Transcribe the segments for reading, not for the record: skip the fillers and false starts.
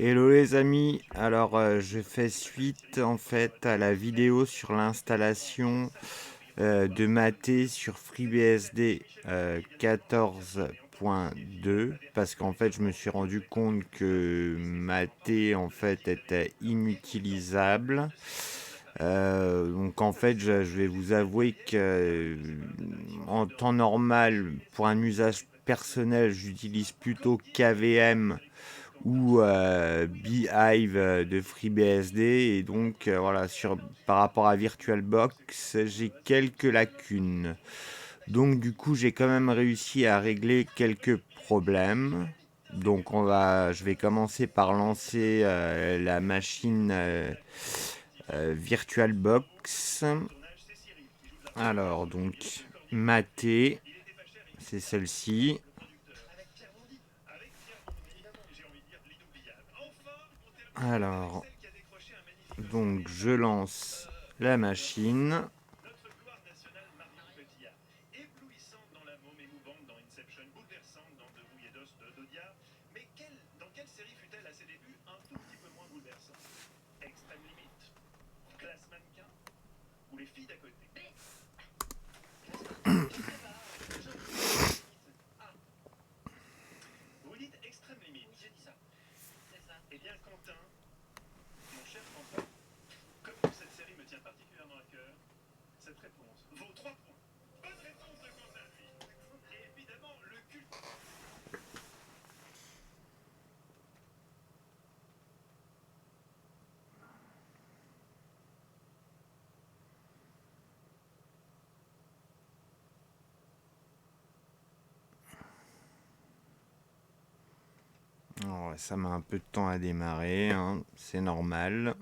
Hello les amis, alors je fais suite en fait à la vidéo sur l'installation de Maté sur FreeBSD 14.2 parce qu'en fait je me suis rendu compte que Maté en fait était inutilisable. Donc en fait je vais vous avouer que en temps normal pour un usage personnel j'utilise plutôt KVM ou Beehive de FreeBSD et donc voilà par rapport à VirtualBox j'ai quelques lacunes, donc du coup j'ai quand même réussi à régler quelques problèmes. Donc je vais commencer par lancer la machine VirtualBox. Alors donc Maté, c'est celle-ci. Alors donc je lance la machine. Oh, ça met un peu de temps à démarrer, hein, c'est normal.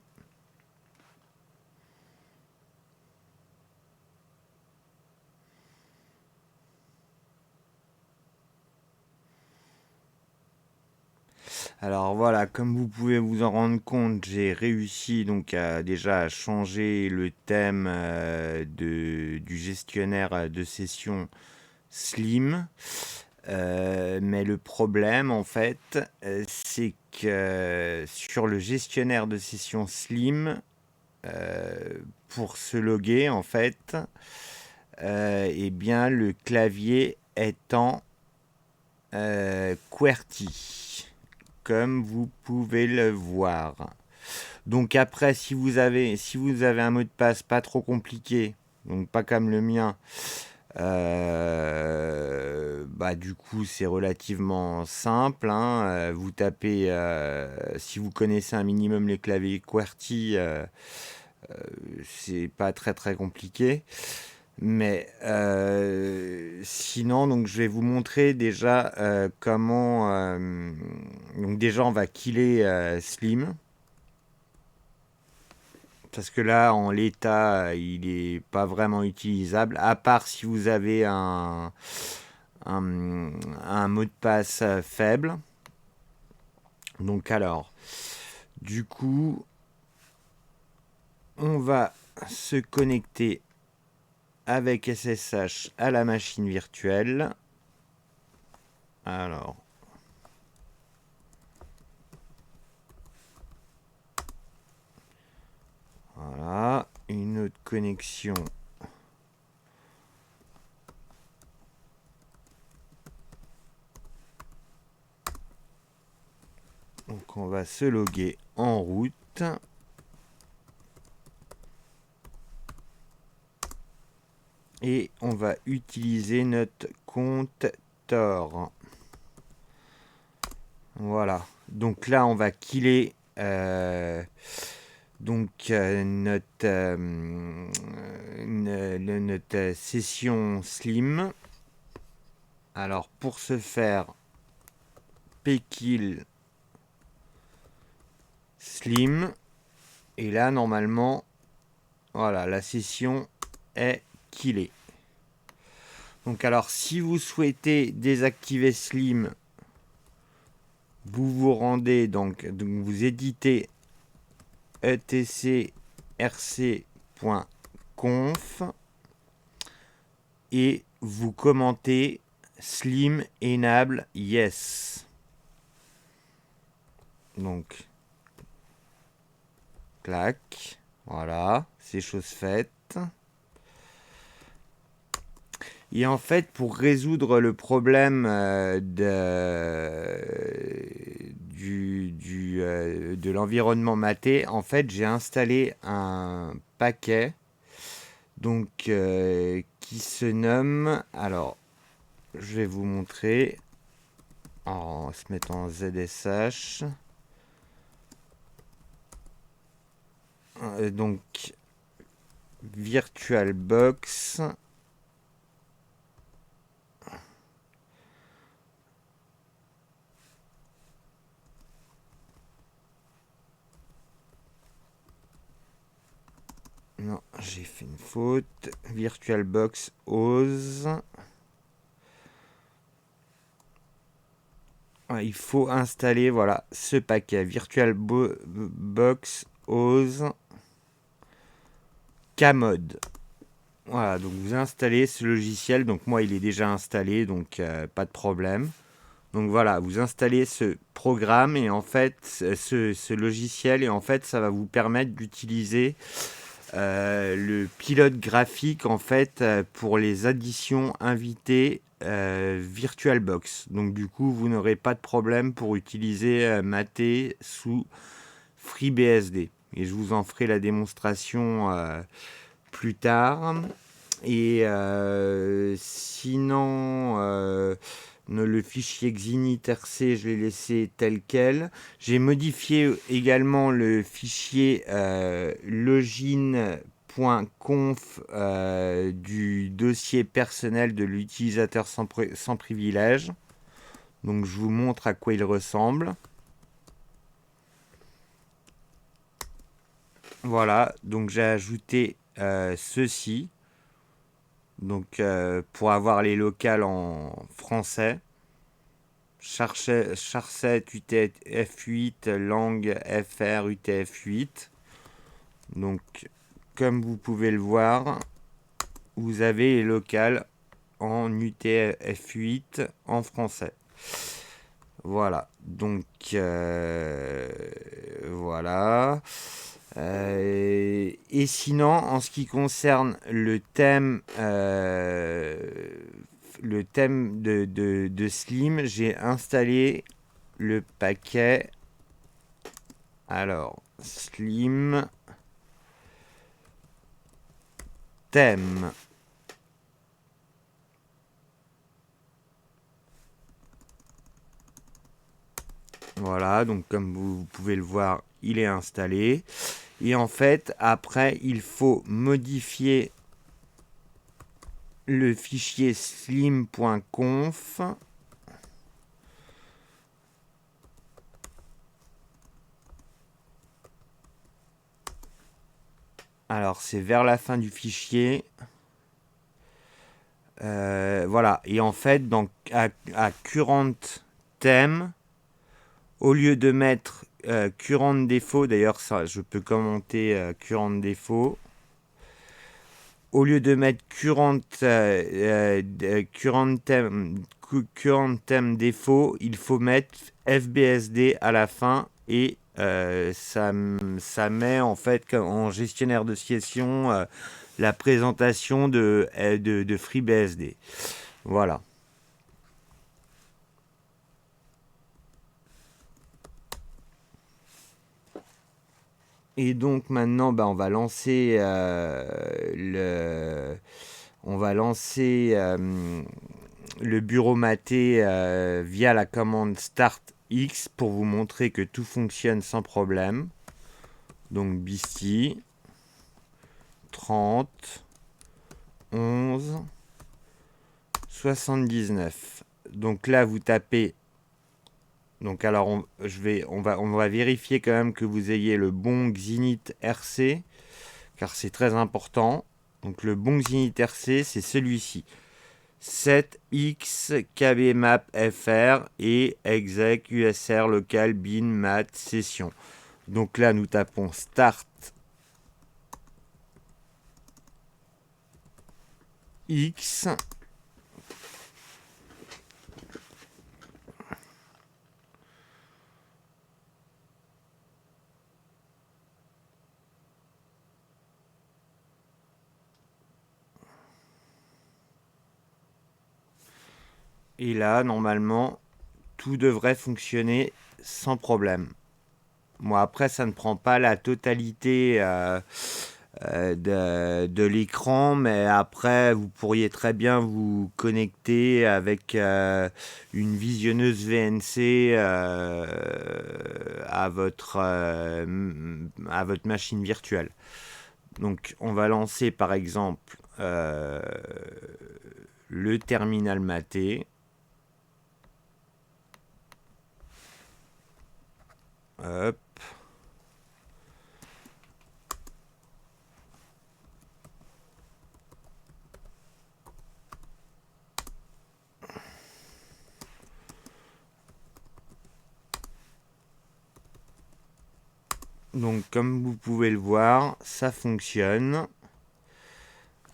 Alors voilà, comme vous pouvez vous en rendre compte, j'ai réussi donc déjà à changer le thème du gestionnaire de session Slim. Mais le problème en fait, c'est que sur le gestionnaire de session Slim, pour se loguer en fait, eh bien le clavier est en QWERTY, comme vous pouvez le voir. Donc après, si vous avez un mot de passe pas trop compliqué, donc pas comme le mien, bah du coup c'est relativement simple, hein. Vous tapez, si vous connaissez un minimum les claviers QWERTY, c'est pas très très compliqué. Mais sinon, donc je vais vous montrer déjà comment. Donc déjà, on va killer Slim. Parce que là, en l'état, il est pas vraiment utilisable. À part si vous avez un mot de passe faible. Donc alors, du coup, on va se connecter avec SSH à la machine virtuelle. Alors, voilà, une autre connexion. Donc on va se loguer en route. Et on va utiliser notre compte Tor. Voilà. Donc là, on va killer notre session Slim. Alors pour ce faire, pkill Slim. Et là, normalement, voilà, la session est killée. Donc alors, si vous souhaitez désactiver Slim, vous vous rendez donc vous éditez etcrc.conf et vous commentez Slim Enable Yes. Donc, clac. Voilà, c'est chose faite. Et en fait, pour résoudre le problème de l'environnement maté, en fait, j'ai installé un paquet donc, qui se nomme... Alors, je vais vous montrer en se mettant en ZSH. Donc, VirtualBox. Non, j'ai fait une faute. VirtualBox OS. Il faut installer, voilà, ce paquet VirtualBox OS Kmod. Voilà, donc vous installez ce logiciel. Donc moi, il est déjà installé, donc pas de problème. Donc voilà, vous installez ce programme et en fait, ce logiciel, et en fait, ça va vous permettre d'utiliser le pilote graphique en fait pour les additions invitées VirtualBox. Donc du coup, vous n'aurez pas de problème pour utiliser Maté sous FreeBSD. Et je vous en ferai la démonstration plus tard. Et sinon, le fichier xinit.rc, je l'ai laissé tel quel. J'ai modifié également le fichier login.conf du dossier personnel de l'utilisateur sans privilège. Donc je vous montre à quoi il ressemble. Voilà, donc j'ai ajouté ceci. Donc pour avoir les locales en français. Charset UTF-8, langue FR UTF-8. Donc, comme vous pouvez le voir, vous avez les locales en UTF-8 en français. Voilà. Donc, voilà. Et sinon, en ce qui concerne le thème de Slim, j'ai installé le paquet. Alors, Slim thème. Voilà, donc comme vous pouvez le voir, il est installé. Et en fait, après, il faut modifier le fichier slim.conf. Alors, c'est vers la fin du fichier. Voilà. Et en fait, donc, à current theme, au lieu de mettre current défaut, d'ailleurs, ça, je peux commenter current défaut. Au lieu de mettre current theme défaut, il faut mettre FBSD à la fin et ça met en fait en gestionnaire de session la présentation de FreeBSD. Voilà. Et donc maintenant, on va lancer le bureau maté via la commande start x pour vous montrer que tout fonctionne sans problème. Donc BISTI 30 11 79. Donc là vous tapez. Donc alors on va vérifier quand même que vous ayez le bon Xinit RC car c'est très important. Donc le bon Xinit RC c'est celui-ci. 7x kbmap fr et exec usr local bin mat session. Donc là nous tapons start x. Et là, normalement, tout devrait fonctionner sans problème. Moi, après, ça ne prend pas la totalité de l'écran, mais après, vous pourriez très bien vous connecter avec une visionneuse VNC à votre machine virtuelle. Donc, on va lancer par exemple le terminal maté. Hop. Donc comme vous pouvez le voir, ça fonctionne.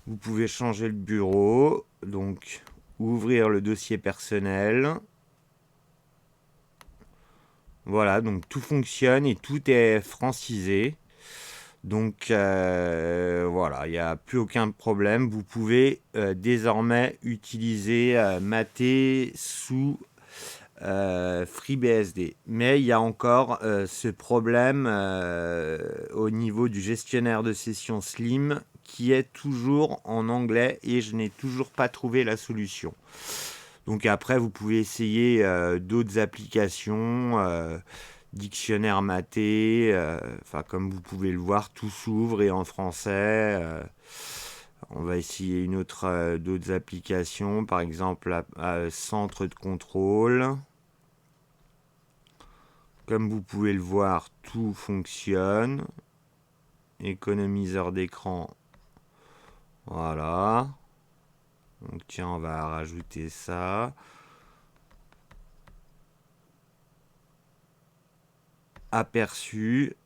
Vous pouvez changer le bureau, donc ouvrir le dossier personnel. Voilà, donc tout fonctionne et tout est francisé. Donc voilà, il n'y a plus aucun problème. Vous pouvez désormais utiliser Maté sous FreeBSD. Mais il y a encore ce problème au niveau du gestionnaire de session Slim qui est toujours en anglais et je n'ai toujours pas trouvé la solution. Donc après, vous pouvez essayer d'autres applications, dictionnaire maté, comme vous pouvez le voir, tout s'ouvre et en français. On va essayer une autre d'autres applications, par exemple centre de contrôle. Comme vous pouvez le voir, tout fonctionne. Économiseur d'écran. Voilà. Donc tiens, on va rajouter ça. Aperçu.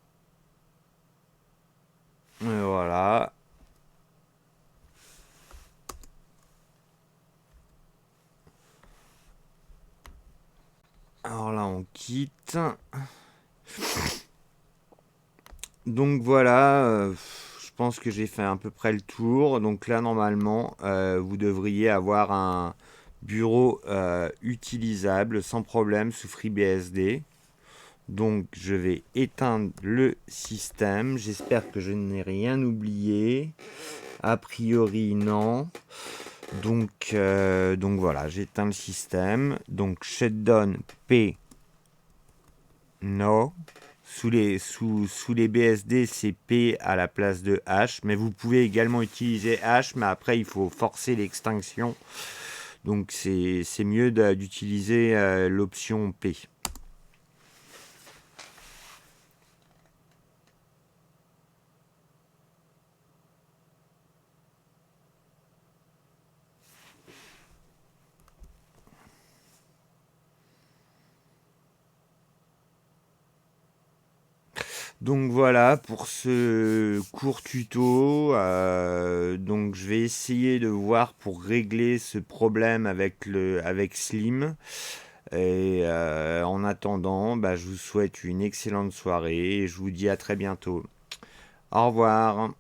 Et voilà. Alors là, on quitte. Donc voilà, je pense que j'ai fait à peu près le tour. Donc là, normalement, vous devriez avoir un bureau utilisable sans problème sous FreeBSD. Donc je vais éteindre le système. J'espère que je n'ai rien oublié. A priori, non. Donc voilà, j'éteins le système. Donc shutdown P. No. Sous les BSD, c'est P à la place de H. Mais vous pouvez également utiliser H, mais après, il faut forcer l'extinction. Donc c'est mieux d'utiliser l'option P. Donc voilà pour ce court tuto. Donc je vais essayer de voir pour régler ce problème avec Slim. Et en attendant, je vous souhaite une excellente soirée et je vous dis à très bientôt. Au revoir.